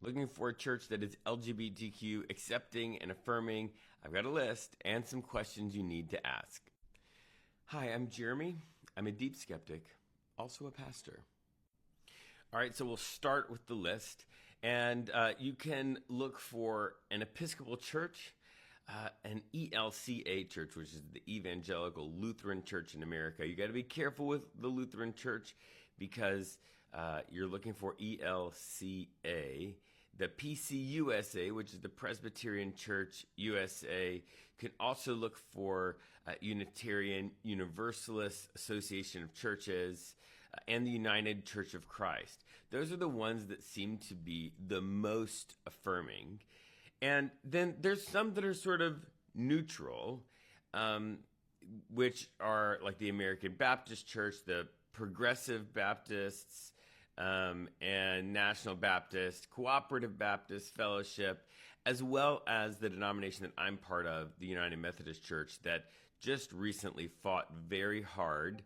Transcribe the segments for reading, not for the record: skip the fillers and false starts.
Looking for a church that is LGBTQ accepting and affirming? I've got a list and some questions you need to ask. Hi, I'm Jeremy. I'm a deep skeptic, also a pastor. All right, so we'll start with the list. And you can look for an Episcopal church, an ELCA church, which is the Evangelical Lutheran Church in America. You got to be careful with the Lutheran Church because you're looking for ELCA. The PCUSA, which is the Presbyterian Church USA, can also look for Unitarian Universalist Association of Churches and the United Church of Christ. Those are the ones that seem to be the most affirming. And then there's some that are sort of neutral, which are like the American Baptist Church, the Progressive Baptists, and National Baptist, Cooperative Baptist Fellowship, as well as the denomination that I'm part of, the United Methodist Church, that just recently fought very hard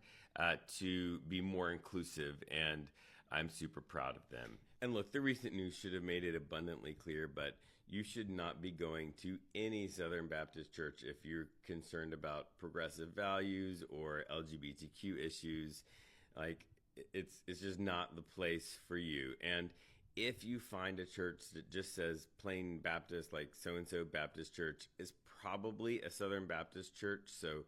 to be more inclusive, and I'm super proud of them. And look, the recent news should have made it abundantly clear, but you should not be going to any Southern Baptist church if you're concerned about progressive values or LGBTQ issues. Like, it's just not the place for you. And if you find a church that just says plain Baptist, like so-and-so Baptist church, is probably a Southern Baptist church. So,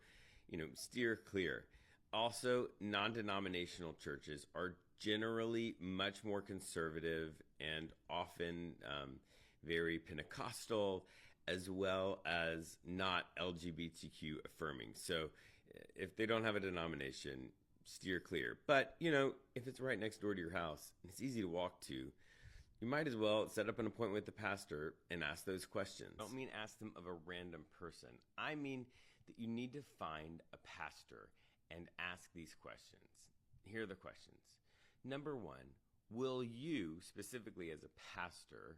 steer clear. Also, non-denominational churches are generally much more conservative and often very Pentecostal, as well as not LGBTQ affirming. So if they don't have a denomination, steer clear. But, if it's right next door to your house and it's easy to walk to, you might as well set up an appointment with the pastor and ask those questions. I don't mean ask them of a random person. I mean that you need to find a pastor and ask these questions. Here are the questions. Number one, will you, specifically as a pastor,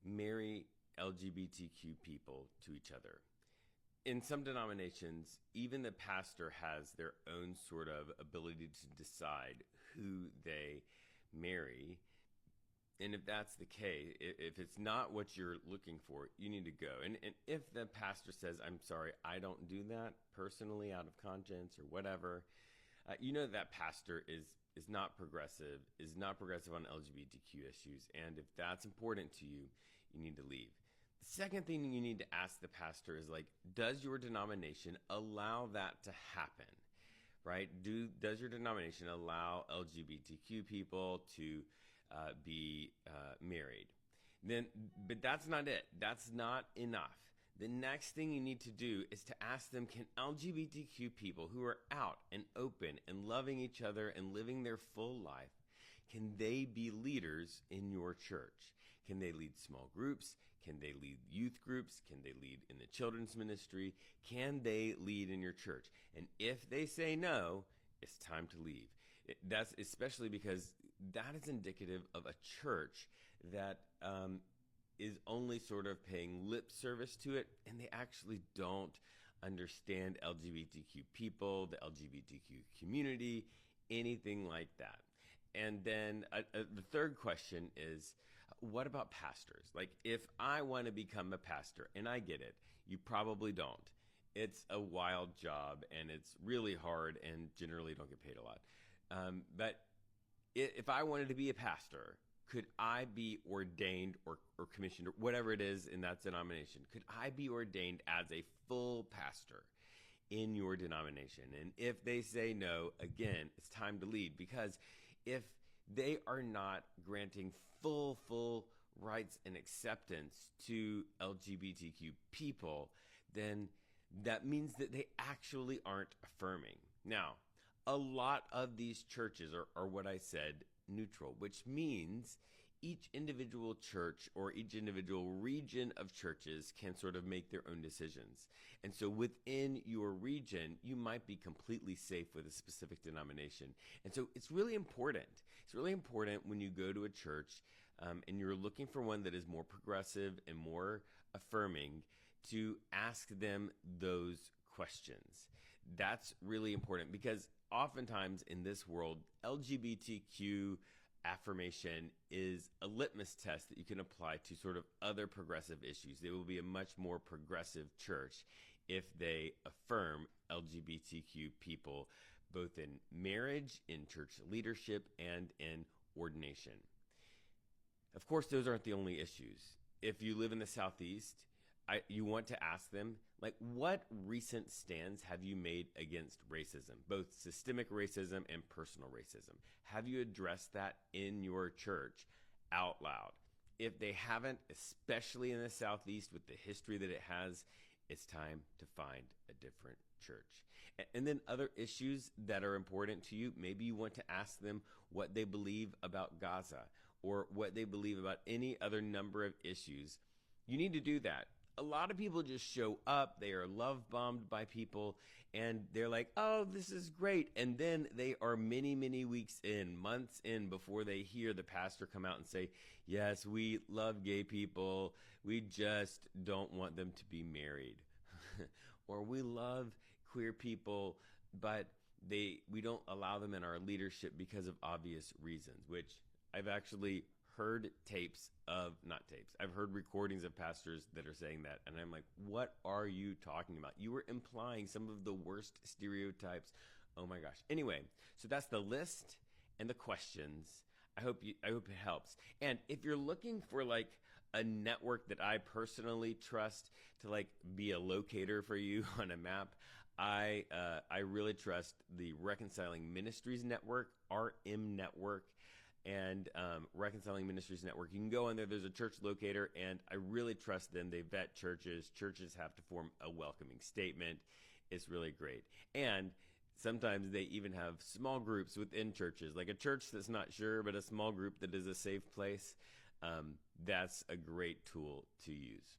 marry LGBTQ people to each other? In some denominations, even the pastor has their own sort of ability to decide who they marry. And if that's the case, if it's not what you're looking for, you need to go. And if the pastor says, I'm sorry, I don't do that personally out of conscience or whatever, that pastor is not progressive, on LGBTQ issues. And if that's important to you, you need to leave. The second thing you need to ask the pastor is, does your denomination allow that to happen, right? Does your denomination allow LGBTQ people to be married? But that's not it. That's not enough. The next thing you need to do is to ask them, can LGBTQ people who are out and open and loving each other and living their full life, can they be leaders in your church? Can they lead small groups? Can they lead youth groups? Can they lead in the children's ministry? Can they lead in your church? And if they say no, it's time to leave. That's especially because that is indicative of a church that is only sort of paying lip service to it, and they actually don't understand LGBTQ people, the LGBTQ community, anything like that. And then the third question is, what about pastors? If I want to become a pastor, and I get it, you probably don't. It's a wild job, and it's really hard, and generally don't get paid a lot. But if I wanted to be a pastor, could I be ordained or commissioned or whatever it is in that denomination? Could I be ordained as a full pastor in your denomination? And if they say no, again, it's time to leave, because if they are not granting full rights and acceptance to LGBTQ people, then that means that they actually aren't affirming. Now, a lot of these churches are what I said, neutral, which means each individual church or each individual region of churches can sort of make their own decisions. And so within your region, you might be completely safe with a specific denomination. And so it's really important. It's really important when you go to a church and you're looking for one that is more progressive and more affirming, to ask them those questions. That's really important, because oftentimes in this world, LGBTQ affirmation is a litmus test that you can apply to sort of other progressive issues. They will be a much more progressive church if they affirm LGBTQ people, both in marriage, in church leadership, and in ordination. Of course, those aren't the only issues. If you live in the Southeast, you want to ask them, like, what recent stands have you made against racism, both systemic racism and personal racism? Have you addressed that in your church out loud? If they haven't, especially in the Southeast with the history that it has, it's time to find a different church. And then other issues that are important to you, maybe you want to ask them what they believe about Gaza or what they believe about any other number of issues. You need to do that. A lot of people just show up, they are love bombed by people, and they're like, oh, this is great. And then they are many, many weeks in, months in, before they hear the pastor come out and say, yes, we love gay people, we just don't want them to be married. Or we love queer people, but we don't allow them in our leadership because of obvious reasons, which I've actually heard I've heard recordings of pastors that are saying that, and I'm like, what are you talking about? You were implying some of the worst stereotypes. Oh my gosh. Anyway, so that's the list and the questions. I hope it helps. And if you're looking for like a network that I personally trust to like be a locator for you on a map, I really trust the Reconciling Ministries Network, RM Network, and Reconciling Ministries Network. You can go in there. There's a church locator, and I really trust them. They vet churches. Churches have to form a welcoming statement. It's really great. And sometimes they even have small groups within churches, like a church that's not sure, but a small group that is a safe place. That's a great tool to use.